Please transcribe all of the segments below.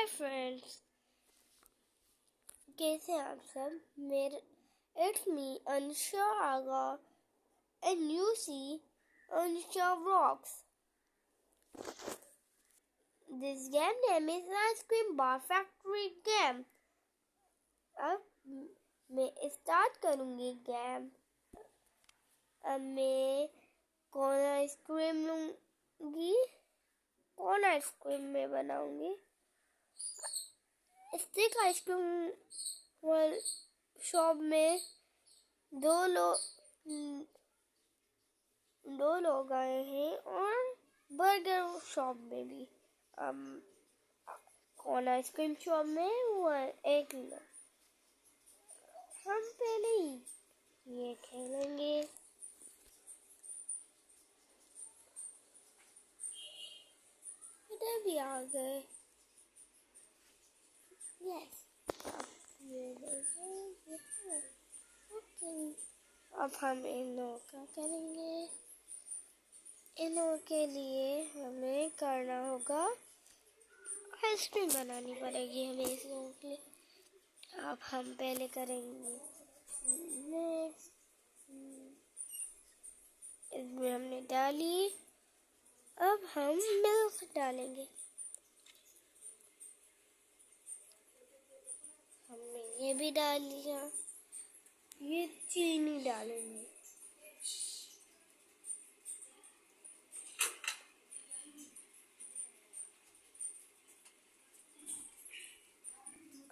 Hi friends, कैसे हैं आप सब? It's me Ansha Aga and you see Ansha Vlogs. This game name is Ice Cream Bar Factory Game. अब मैं स्टार्ट करूँगी गेम. अब मैं कौन आइसक्रीम लूँगी, कौन आइसक्रीम में बनाऊँगी. स्टिक आइसक्रीम शॉप में दो लोग आए हैं और बर्गर शॉप में भी. कौन आइसक्रीम शॉप में वो एक लोग. हम पहले ही ये खेलेंगे. इधर भी आ गए. Yes, okay. अब हम इन लोगों का करेंगे. इन लोगों के लिए हमें करना होगा, आइसक्रीम बनानी पड़ेगी हमें इस लोगों के लिए. अब हम पहले करेंगे नेक्स्ट. इसमें हमने डाली. अब हम मिल्क डालेंगे. हमने ये भी डाल लिया. ये चीनी डालेंगे.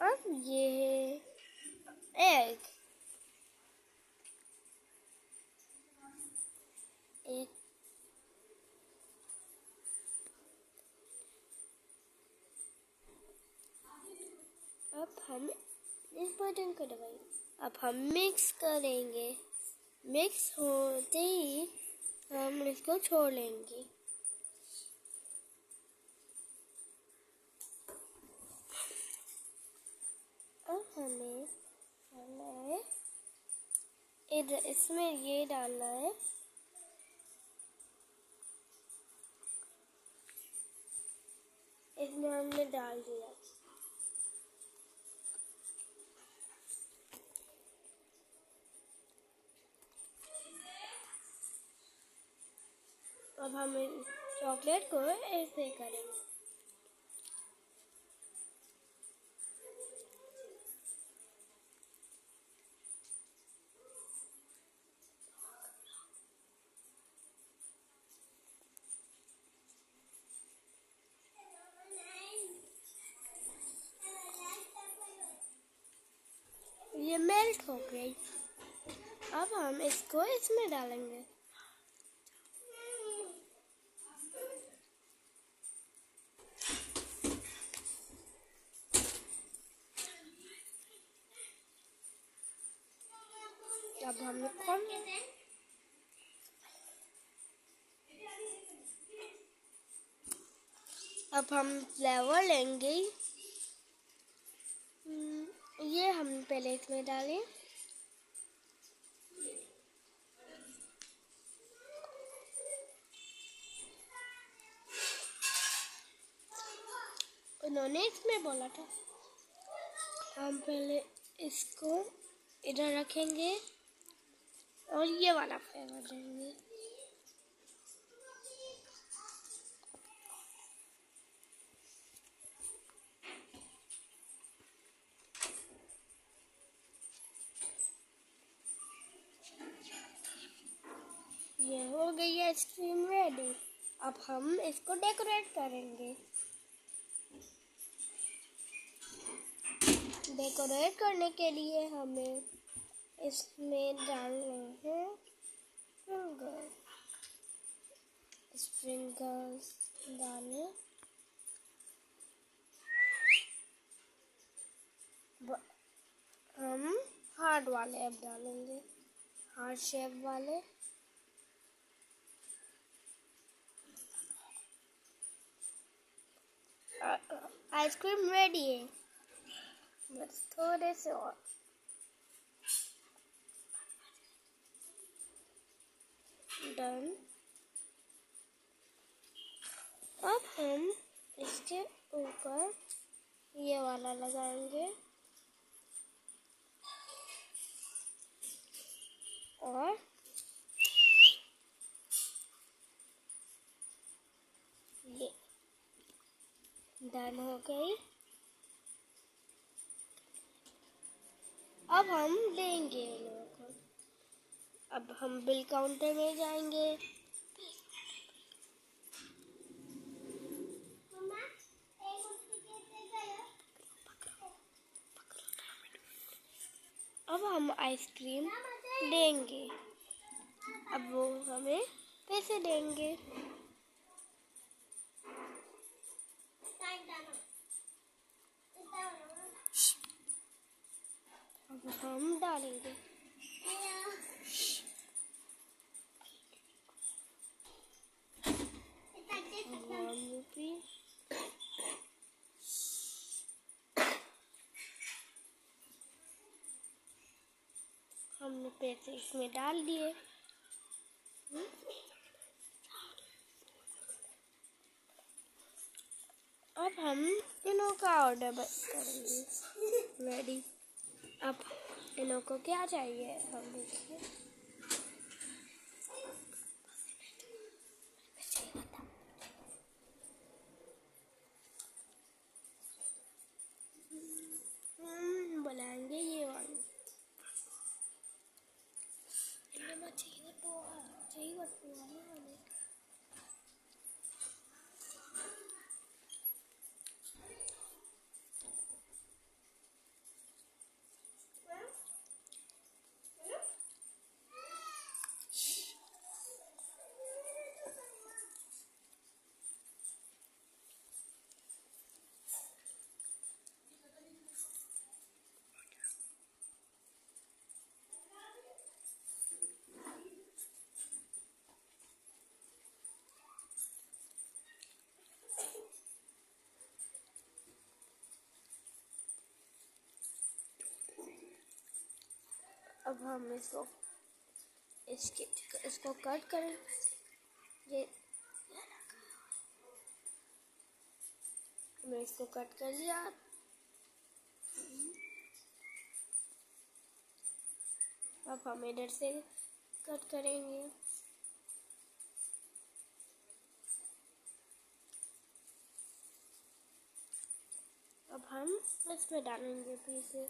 अब ये है एग. अब हम इस बटन को दबाएंगे. अब हम मिक्स करेंगे. मिक्स होते ही हम इसको छोड़ लेंगे. अब हमें डालना है इधर, इसमें ये डालना है. इसमें हमने डाल दिया. अब हम चॉकलेट को ऐसे करेंगे. ये मेल्ट हो गई. अब हम इसको इसमें डालेंगे. अब हम फ्लेवर लेंगे. ये हम पहले इसमें डालें. उन्होंने इसमें बोला था. हम पहले इसको इधर रखेंगे और ये वाला फ्लेवर देंगे. ये हो गई आइसक्रीम रेडी. अब हम इसको डेकोरेट करेंगे. डेकोरेट करने के लिए हमें इसमें डालने हैं स्प्रिंकल्स डालें. हम हार्ट वाले अब डालेंगे, हार्ट शेप वाले. आइसक्रीम रेडी है. बस थोड़े से और. डन. अब हम इसके ऊपर ये वाला लगाएंगे और ये डन हो गई। अब हम देंगे इन लोगों को। अब हम बिल काउंटर में जाएंगे। अब हम आइसक्रीम देंगे। अब वो हमें पैसे देंगे। अब हम डालेंगे। हमने पैसे इसमें डाल दिए। अब हम इनो का ऑर्डर करेंगे। रेडी। अब इनो को क्या चाहिए हम देखिए। बनाएंगे ये वाली। अब हम इसको कट करें। ये मैं इसको कट कर लिया। अब हम इधर से कट करेंगे। अब हम इसमें डालेंगे पीसे।